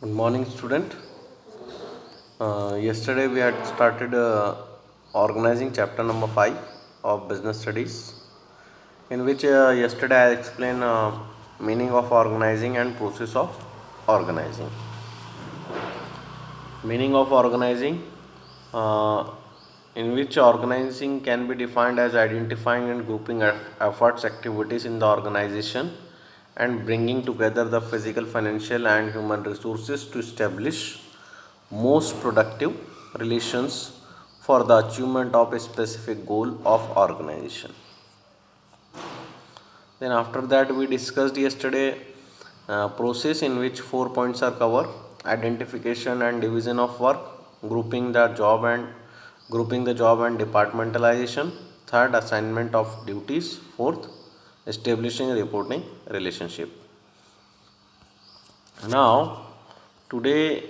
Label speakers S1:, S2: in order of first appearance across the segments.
S1: Good morning, student. Yesterday we had started organizing chapter number 5 of business studies, in which yesterday I explained meaning of organizing and process of organizing. Meaning of organizing, uh, in which organizing can be defined as identifying and grouping efforts, activities in the organization and bringing together the physical, financial, and human resources to establish most productive relations for the achievement of a specific goal of organization. Then after that we discussed yesterday process in which 4 points are covered: identification and division of work, grouping the job and departmentalization, third assignment of duties, fourth establishing reporting relationship. Now today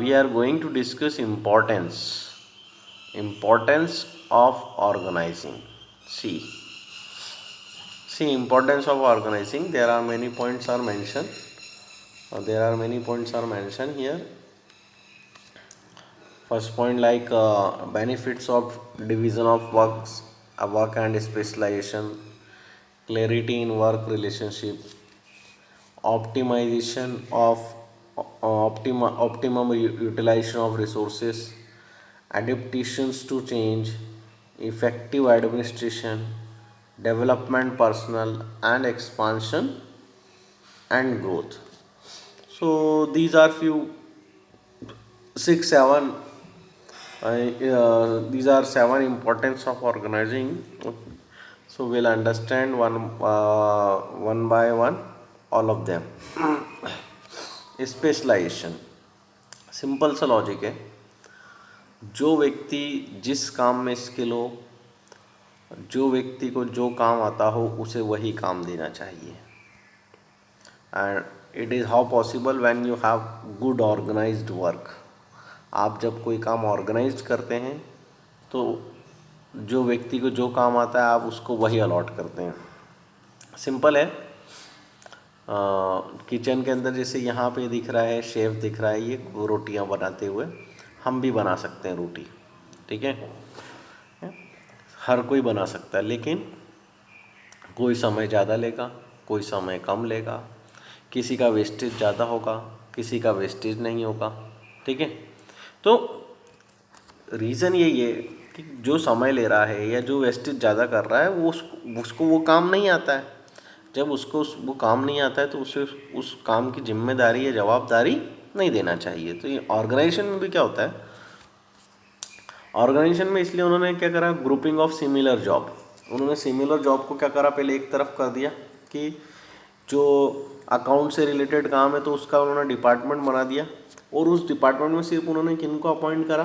S1: we are going to discuss importance of organizing. See, importance of organizing. There are many points are mentioned. Here. First point, like benefits of division of work and specialization, clarity in work relationship, optimization of optimum utilization of resources, adaptations to change, effective administration, development personnel, and expansion and growth. So these are few six seven. These are seven importance of organizing. So we'll understand one by one all of them. Specialization, simple सा logic है. जो व्यक्ति जिस काम में skill हो, जो व्यक्ति को जो काम आता हो, उसे वही काम देना चाहिए. And it is how possible when you have good organized work. आप जब कोई काम ऑर्गेनाइज करते हैं तो जो व्यक्ति को जो काम आता है आप उसको वही अलॉट करते हैं. सिंपल है. किचन के अंदर जैसे यहाँ पे दिख रहा है, शेफ दिख रहा है, ये रोटियाँ बनाते हुए. हम भी बना सकते हैं रोटी, ठीक है. हर कोई बना सकता है, लेकिन कोई समय ज़्यादा लेगा, कोई समय कम लेगा, किसी का वेस्टेज ज़्यादा होगा, किसी का वेस्टेज नहीं होगा, ठीक है. तो रीज़न यही है कि जो समय ले रहा है या जो वेस्टेज ज़्यादा कर रहा है वो उसको वो काम नहीं आता है. जब उसको वो काम नहीं आता है तो उसे उस काम की जिम्मेदारी या जवाबदारी नहीं देना चाहिए. तो ये ऑर्गेनाइजेशन में भी क्या होता है, ऑर्गेनाइजेशन में इसलिए उन्होंने क्या करा, ग्रुपिंग ऑफ सिमिलर जॉब. उन्होंने सिमिलर जॉब को क्या करा, पहले एक तरफ कर दिया कि जो अकाउंट से रिलेटेड काम है तो उसका उन्होंने डिपार्टमेंट बना दिया. और उस डिपार्टमेंट में सिर्फ उन्होंने किनको अपॉइंट करा,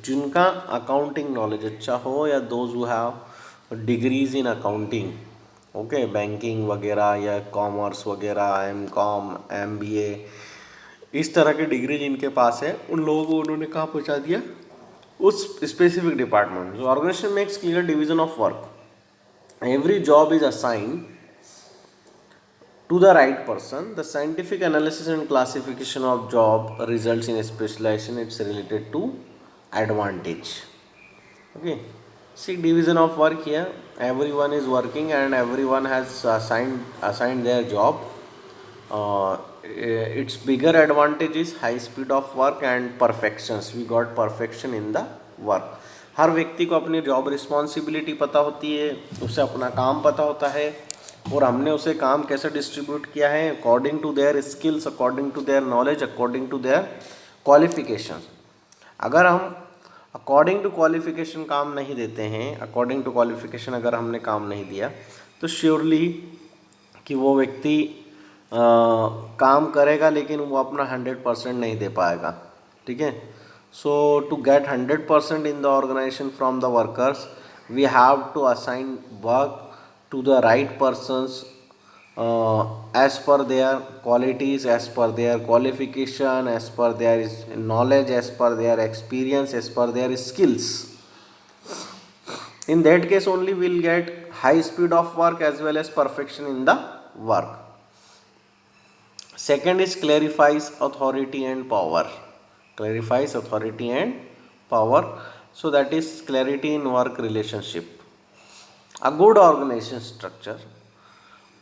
S1: जिनका अकाउंटिंग नॉलेज अच्छा हो या those who have degrees in accounting, okay, banking वगैरह या कॉमर्स वगैरह, MCOM, MBA, इस तरह की डिग्री जिनके पास है उन लोगों को उन्होंने कहाँ पहुँचा दिया, उस specific department. Organization makes clear division of work. Every job is assigned to the right person. The scientific analysis and classification of job results in a specialization. It's related to advantage. Okay. See, division of work here. Everyone is working and everyone has assigned their job. Its bigger advantage is high speed of work and perfections. We got perfection in the work. हर व्यक्ति को अपनी job responsibility पता होती है, उसे अपना काम पता होता है, और हमने उसे काम कैसे डिस्ट्रीब्यूट किया है, according to their skills, according to their knowledge, according to their qualification. अगर हम अकॉर्डिंग टू क्वालिफिकेशन काम नहीं देते हैं, अकॉर्डिंग टू क्वालिफिकेशन अगर हमने काम नहीं दिया, तो श्योरली कि वो व्यक्ति काम करेगा लेकिन वो अपना 100% नहीं दे पाएगा, ठीक है. So to get 100% in the organisation from the workers, we have to assign work to the right persons as per their qualities, as per their qualification, as per their knowledge, as per their experience, as per their skills. In that case only we will get high speed of work as well as perfection in the work. Second is clarifies authority and power. Clarifies authority and power. So that is clarity in work relationship. A good organization structure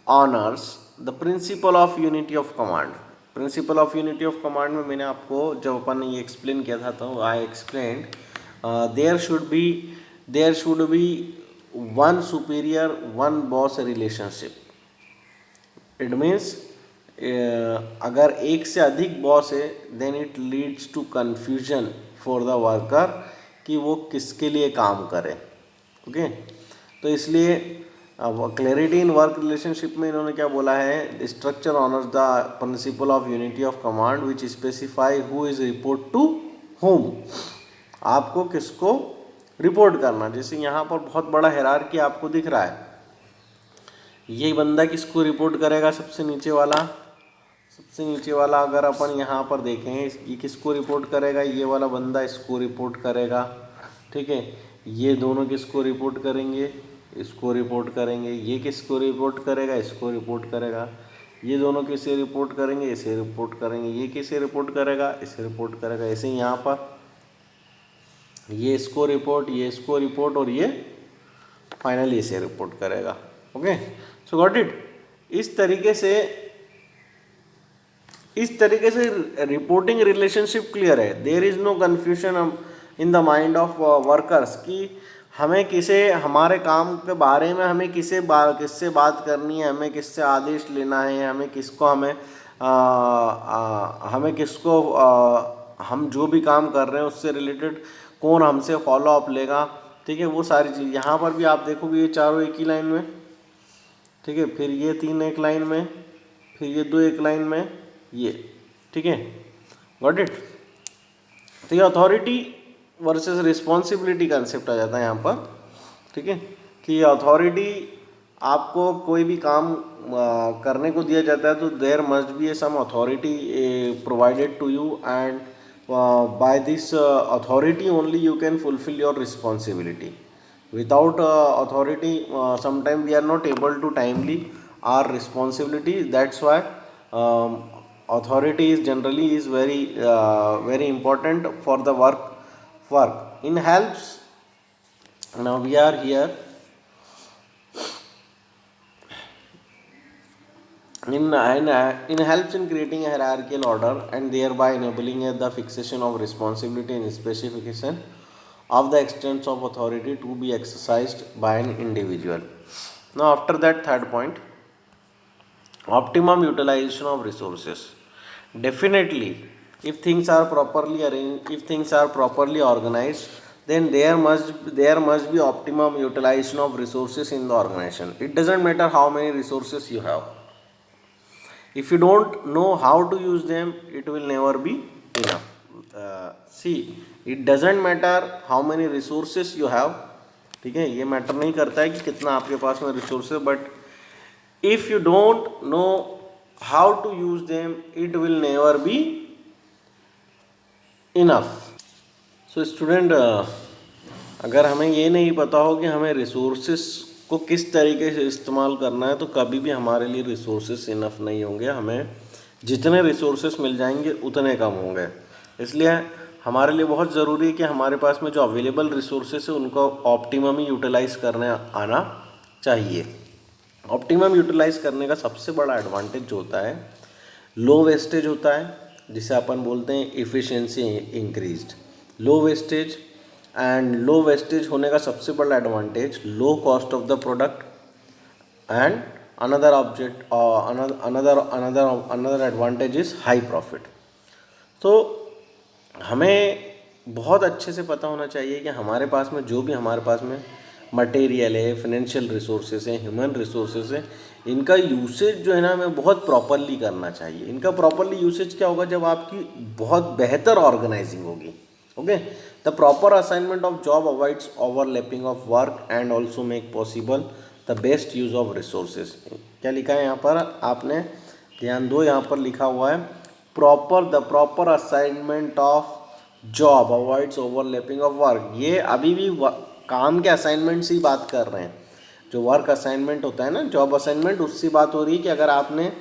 S1: honors the principle of unity of command. Principal of unity of command में मैंने आपको जब अपन ने ये explain किया था तो I explain there should be one superior one boss relationship. It means अगर एक से अधिक बॉस है then it leads to confusion for the worker कि वो किसके लिए काम करे. ओके तो इसलिए क्लैरिटी इन वर्क रिलेशनशिप में इन्होंने क्या बोला है, structure honours the principle of unity of command which specify who is report to whom. आपको किसको रिपोर्ट करना. जैसे यहाँ पर बहुत बड़ा हायरार्की आपको दिख रहा है. ये बंदा किसको रिपोर्ट करेगा, सबसे नीचे वाला अगर अपन यहाँ पर देखें ये किसको रिपोर्ट करेगा, ये वाला बंदा इसको रिपोर्ट करेगा. ठीक है, ये दोनों किसको रिपोर्ट करेंगे, इसको रिपोर्ट करेंगे. ये किसको रिपोर्ट करेगा, इसको रिपोर्ट करेगा. ये दोनों किसे रिपोर्ट करेंगे, इसे रिपोर्ट करेंगे. ये किसे रिपोर्ट करेगा, इसे रिपोर्ट करेगा. ऐसे ही यहाँ पर ये इसको रिपोर्ट, ये इसको रिपोर्ट और ये फाइनली इसे रिपोर्ट करेगा. Okay so got it. इस तरीके से रिपोर्टिंग रिलेशनशिप क्लियर है. There is no confusion in the mind of workers कि हमें हमारे काम के बारे में हमें किससे बात करनी है, हमें किससे आदेश लेना है, हम जो भी काम कर रहे हैं उससे रिलेटेड कौन हमसे फॉलो अप लेगा. ठीक है, वो सारी चीज़ यहाँ पर भी आप देखोगे ये चारों एक ही लाइन में. ठीक है, फिर ये 3 एक लाइन में, फिर ये 2 एक लाइन में, ये. ठीक है, गॉट इट. तो ये अथॉरिटी वर्सेस रिस्पॉन्सिबिलिटी कंसेप्ट आ जाता है यहाँ पर. ठीक है, कि अथॉरिटी आपको कोई भी काम करने को दिया जाता है तो there must be some authority provided to you and by this authority only you can fulfil your responsibility. Without authority, sometimes we are not able to timely our responsibility. That's why authority is generally very important for the work. In helps. Now we are here. In helps in creating a hierarchical order and thereby enabling the fixation of responsibility and specification of the extents of authority to be exercised by an individual. Now after that, third point, optimum utilization of resources. Definitely if things are properly arranged, if things are properly organized, then there must be optimum utilization of resources in the organization. It doesn't matter how many resources you have. If you don't know how to use them, it will never be enough. See, it doesn't matter how many resources you have. ठीक है, ये matter नहीं करता है कि कितना आपके पास में resources, but if you don't know how to use them it will never be enough. So student, अगर हमें ये नहीं पता हो कि हमें रिसोर्सेस को किस तरीके से इस्तेमाल करना है तो कभी भी हमारे लिए रिसोर्सेस इनफ नहीं होंगे. हमें जितने रिसोर्सेस मिल जाएंगे उतने कम होंगे. इसलिए हमारे लिए बहुत ज़रूरी है कि हमारे पास में जो अवेलेबल रिसोर्सेस है उनको ऑप्टिमम ही यूटिलाइज़ करने आना चाहिए. ऑप्टिमम यूटिलाइज़ करने का सबसे बड़ा एडवांटेज जो होता है, लो वेस्टेज होता है, जिसे अपन बोलते हैं इफ़िशियंसी इंक्रीज्ड. लो वेस्टेज होने का सबसे बड़ा advantage low cost of the product and another advantage is high profit. तो हमें बहुत अच्छे से पता होना चाहिए कि हमारे पास में जो भी हमारे पास में मटेरियल है, फाइनेंशियल रिसोर्सेज हैं, ह्यूमन रिसोर्सेज हैं, इनका यूसेज जो है ना हमें बहुत प्रॉपरली करना चाहिए. इनका प्रॉपरली यूसेज क्या होगा, जब आपकी बहुत बेहतर ऑर्गेनाइजिंग होगी. Okay, the proper assignment of job avoids overlapping of work and also make possible the best use of resources. क्या लिखा है यहाँ पर, आपने ध्यान दो, यहाँ पर लिखा हुआ है the proper assignment of job avoids overlapping of work. ये अभी भी काम के असाइनमेंट से ही बात कर रहे हैं. जो वर्क असाइनमेंट होता है ना, जॉब असाइनमेंट, उससे बात हो रही है कि अगर आपने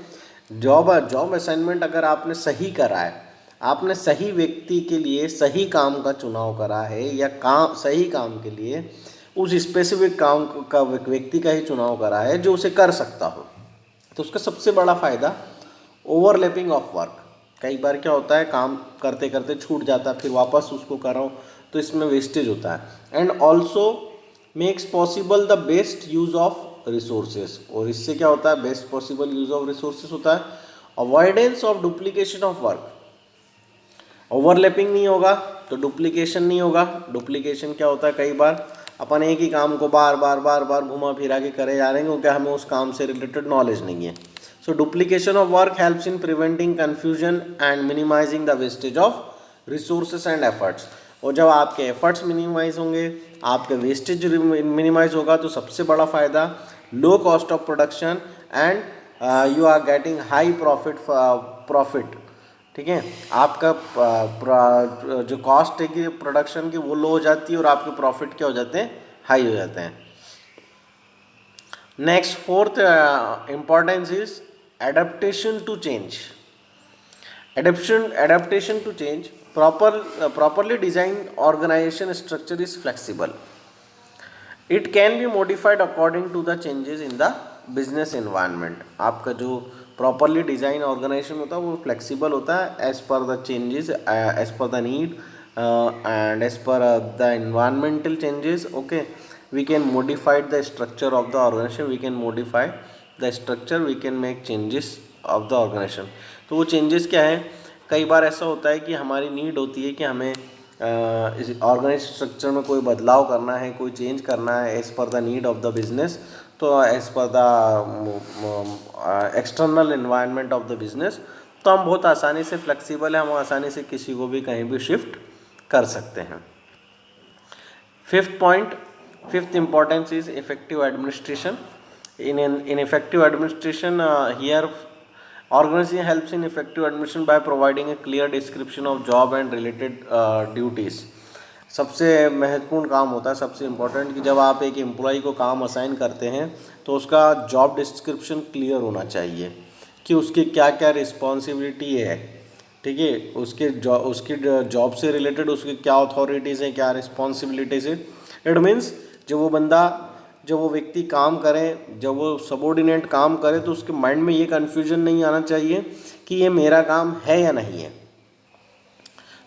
S1: जॉब असाइनमेंट अगर आपने सही करा है, आपने सही व्यक्ति के लिए सही काम का चुनाव करा है, या काम सही काम के लिए उस स्पेसिफिक काम का व्यक्ति का ही चुनाव करा है जो उसे कर सकता हो, तो उसका सबसे बड़ा फ़ायदा ओवरलैपिंग ऑफ वर्क। कई बार क्या होता है, काम करते करते छूट जाता है, फिर वापस उसको कर रहा हूँ, तो इसमें वेस्टेज होता है। And also makes possible the best use of resources, और इससे क्या होता है, best possible use of resources होता है। Avoidance of duplication of work, overlapping नहीं होगा तो डुप्लीकेशन नहीं होगा। डुप्लीकेशन क्या होता है, कई बार अपन एक ही काम को बार बार घुमा फिरा के करे जा रहे हैं क्योंकि हमें उस काम से रिलेटेड नॉलेज नहीं है। So duplication of work helps in preventing confusion and minimising the wastage of resources and efforts. और जब आपके एफर्ट्स मिनिमाइज होंगे, आपके वेस्टेज मिनिमाइज होगा, तो सबसे बड़ा फ़ायदा low cost of production and you are getting high profit. ठीक है, आपका जो कॉस्ट है कि प्रोडक्शन की वो लो हो जाती है और आपके प्रॉफिट क्या हो जाते हैं, हाई हो जाते हैं। Next fourth importance is adaptation to change. Adaptation to change. Properly designed organization structure is flexible. It can be modified according to the changes in the business environment. आपका जो प्रॉपरली डिज़ाइन ऑर्गेनाइजेशन होता है वो flexible होता है as per the changes, as per the need and as per the environmental changes. Okay, we can modify the structure of the organization, we can modify the structure, we can make changes of the organization. तो वो changes क्या है, कई बार ऐसा होता है कि हमारी नीड होती है कि हमें इस ऑर्गेनाइज स्ट्रक्चर में कोई बदलाव करना है, कोई चेंज करना है as per the need of the business, तो as per the external environment of the business, तो हम बहुत आसानी से फ्लेक्सिबल है, हम आसानी से किसी को भी कहीं भी शिफ्ट कर सकते हैं। Fifth importance is effective administration. In effective administration, here organization helps in effective administration by providing a clear description of job and related duties. सबसे महत्वपूर्ण काम होता है, सबसे इम्पोर्टेंट, कि जब आप एक एम्प्लॉय को काम असाइन करते हैं तो उसका जॉब डिस्क्रिप्शन क्लियर होना चाहिए कि उसकी क्या क्या रिस्पॉन्सिबिलिटी है। ठीक है, उसकी जॉब से रिलेटेड उसकी क्या अथॉरिटीज़ हैं, क्या रिस्पॉन्सिबिलिटीज़ है। इट मीन्स जब वो व्यक्ति काम करे, जब वो सबॉर्डिनेट काम करे, तो उसके माइंड में ये कन्फ्यूजन नहीं आना चाहिए कि ये मेरा काम है या नहीं है।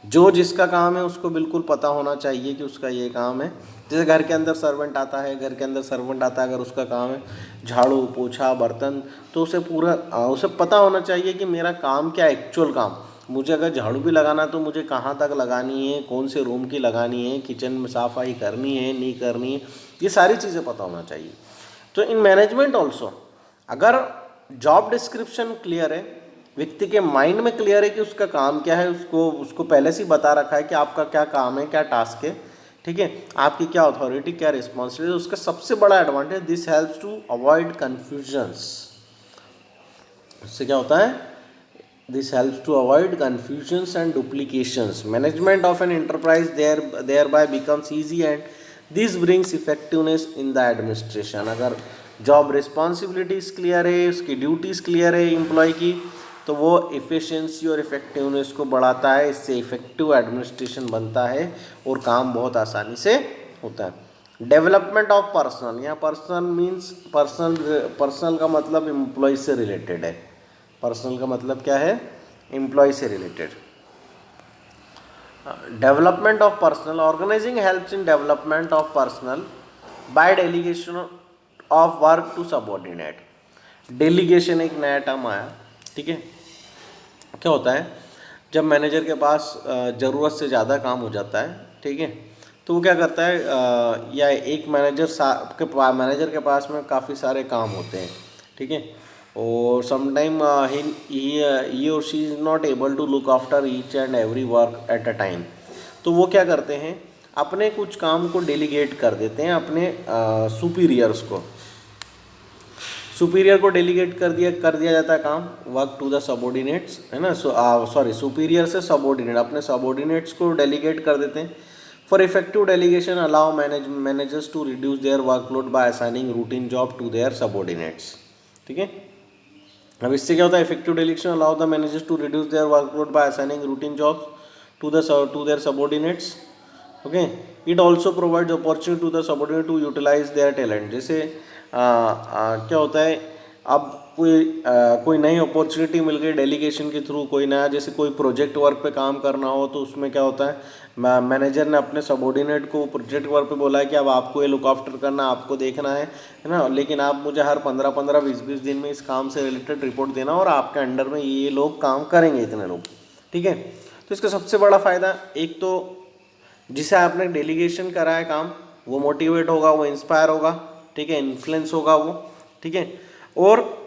S1: जो जिसका काम है उसको बिल्कुल पता होना चाहिए कि उसका ये काम है। जैसे घर के अंदर सर्वेंट आता है, अगर उसका काम है झाड़ू पोछा बर्तन, तो उसे पता होना चाहिए कि मेरा काम क्या है, एक्चुअल काम। मुझे अगर झाड़ू भी लगाना तो मुझे कहाँ तक लगानी है, कौन से रूम की लगानी है, किचन में सफाई करनी है नहीं करनी है, ये सारी चीज़ें पता होना चाहिए। तो इन मैनेजमेंट ऑल्सो, अगर जॉब डिस्क्रिप्शन क्लियर है, व्यक्ति के माइंड में क्लियर है कि उसका काम क्या है, उसको पहले से ही बता रखा है कि आपका क्या काम है, क्या टास्क है, ठीक है, आपकी क्या अथॉरिटी, क्या रिस्पॉन्सिबिलिटी, उसका सबसे बड़ा advantage, this helps to avoid confusions. उससे क्या होता है, this helps to avoid confusions and duplications. Management of an enterprise thereby becomes easy and this brings effectiveness in the administration. अगर जॉब रिस्पॉन्सिबिलिटीज़ क्लियर है, उसकी ड्यूटीज़ क्लियर है employ की, तो वो इफ़िशियंसी और इफेक्टिवनेस को बढ़ाता है, इससे इफेक्टिव एडमिनिस्ट्रेशन बनता है और काम बहुत आसानी से होता है। डेवलपमेंट ऑफ पर्सनल, यहाँ पर्सनल मीन्स पर्सनल का मतलब एम्प्लॉय से रिलेटेड है। पर्सनल का मतलब क्या है, एम्प्लॉय से रिलेटेड। Development of personnel, organizing helps in development of personnel by delegation of work to subordinate. Delegation एक नया टर्म आया, ठीक है। क्या होता है, जब मैनेजर के पास ज़रूरत से ज़्यादा काम हो जाता है, ठीक है, तो वो क्या करता है, या एक मैनेजर के पास में काफ़ी सारे काम होते हैं, ठीक है, और समटाइम ही और she is not able to look after each and every work at a time. तो वो क्या करते हैं, अपने कुछ काम को डेलीगेट कर देते हैं अपने सुपीरियर्स को। सुपीरियर को डेलीगेट कर दिया जाता है काम, वर्क टू द सबऑर्डिनेट्स, है ना। सुपीरियर से सबऑर्डिनेट, अपने सबऑर्डिनेट्स को डेलीगेट कर देते हैं। For effective delegation allow managers to reduce their workload by assigning routine job to their subordinates, ठीक है। अब इससे क्या होता है, effective delegation allow the managers to reduce their workload by assigning routine jobs to their subordinates. Okay, it also provides opportunity to the subordinate to utilize their talent. जैसे क्या होता है, अब कोई नई अपॉर्चुनिटी मिल गई डेलीगेशन के थ्रू, कोई नया जैसे कोई प्रोजेक्ट वर्क पे काम करना हो, तो उसमें क्या होता है, मैनेजर ने अपने सबऑर्डिनेट को प्रोजेक्ट वर्क पे बोला है कि अब आपको ये लुक आफ्टर करना, आपको देखना है ना, लेकिन आप मुझे हर 15-15 20-20 दिन में इस काम से रिलेटेड रिपोर्ट देना और आपके अंडर में ये लोग काम करेंगे, इतने लोग, ठीक है। तो इसका सबसे बड़ा फ़ायदा, एक तो जिसे आपने डेलीगेशन करा है काम, वो मोटिवेट होगा, वो इंस्पायर होगा, ठीक है, इन्फ्लुएंस होगा वो, ठीक है। और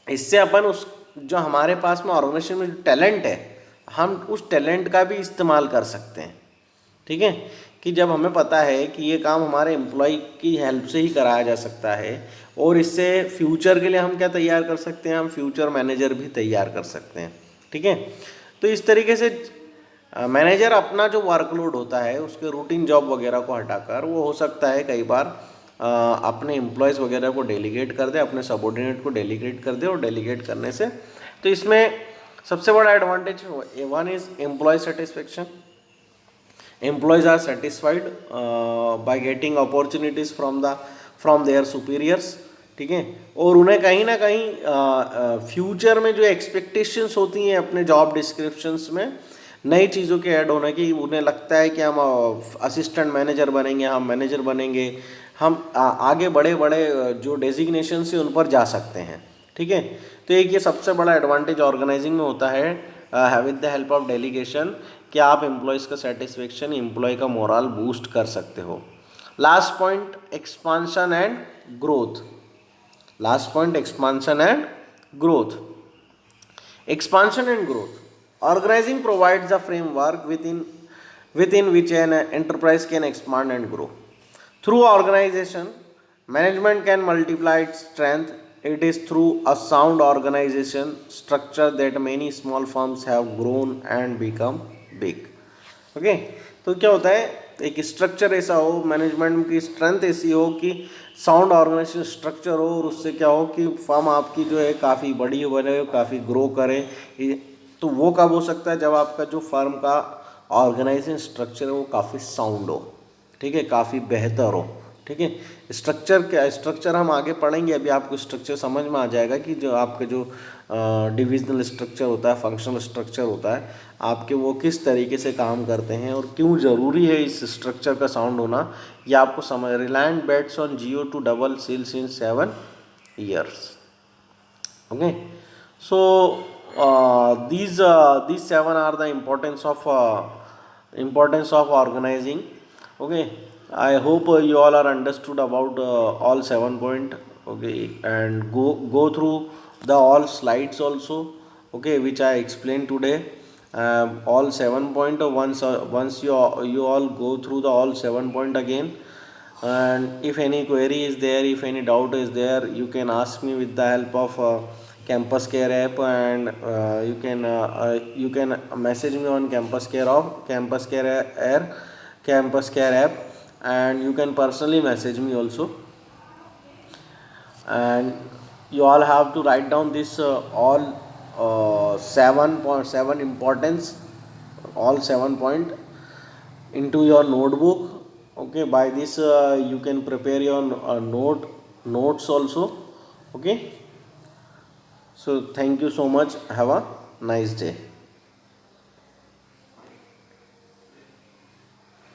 S1: इससे अपन उस जो हमारे पास में ऑर्गेनाइजेशन में जो टैलेंट है, हम उस टैलेंट का भी इस्तेमाल कर सकते हैं, ठीक है। कि जब हमें पता है कि ये काम हमारे एम्प्लॉय की हेल्प से ही कराया जा सकता है, और इससे फ्यूचर के लिए हम क्या तैयार कर सकते हैं, हम फ्यूचर मैनेजर भी तैयार कर सकते हैं, ठीक है। तो इस तरीके से मैनेजर अपना जो वर्कलोड होता है उसके रूटीन जॉब वगैरह को हटाकर, वो हो सकता है कई बार अपने एम्प्लॉयज़ वगैरह को डेलीगेट कर दे, अपने सबऑर्डिनेट को डेलीगेट कर दे, और डेलीगेट करने से तो इसमें सबसे बड़ा advantage one is employ satisfaction. Employees are satisfied by getting opportunities from their superiors, ठीक है। और उन्हें कहीं ना कहीं फ्यूचर में जो एक्सपेक्टेशंस होती हैं अपने जॉब डिस्क्रिप्शंस में, नई चीज़ों के ऐड होने की, उन्हें लगता है कि हम असिस्टेंट मैनेजर बनेंगे, हम मैनेजर बनेंगे, हम आगे बड़े बड़े जो डेजिग्नेशन से उन पर जा सकते हैं, ठीक है। तो एक ये सबसे बड़ा एडवांटेज ऑर्गेनाइजिंग में होता है with the help of delegation, कि आप एम्प्लॉयज़ का सेटिस्फेक्शन, एम्प्लॉय का मोरल बूस्ट कर सकते हो। Last point, expansion and growth. Last point, expansion and growth. Expansion and growth. Organizing provides a framework within which an enterprise can expand and grow. Through organization, management can multiply its strength. It is through a sound organization structure that many small firms have grown and become big. Okay, तो क्या होता है, एक structure ऐसा हो, management की strength ऐसी हो कि साउंड ऑर्गेनाइजेशन स्ट्रक्चर हो, और उससे क्या हो कि फर्म आपकी जो है काफ़ी बड़ी बने, काफ़ी ग्रो करे। तो वो कब हो सकता है, जब आपका जो फर्म का ऑर्गेनाइजेशन स्ट्रक्चर है वो काफ़ी साउंड हो, ठीक है, काफ़ी बेहतर हो, ठीक है। स्ट्रक्चर हम आगे पढ़ेंगे, अभी आपको स्ट्रक्चर समझ में आ जाएगा कि जो आपके जो डिविजनल स्ट्रक्चर होता है, फंक्शनल स्ट्रक्चर होता है आपके, वो किस तरीके से काम करते हैं और क्यों ज़रूरी है इस स्ट्रक्चर का साउंड होना, ये आपको समझ। Reliance bets on Jio to double sales in 7 years. Okay, so these 7 are the importance of organizing. Okay, I hope you all are understood about all 7 point. Okay, and go through the all slides also, okay, which I explained today. All 7 point, once you all go through the all 7 point again, and if any query is there, if any doubt is there, you can ask me with the help of campus care app, and you can message me on campus care app, and you can personally message me also. And you all have to write down this all 7.7 importance, all 7 point into your notebook. Okay, by this you can prepare your notes also. Okay, so thank you so much, have a nice day.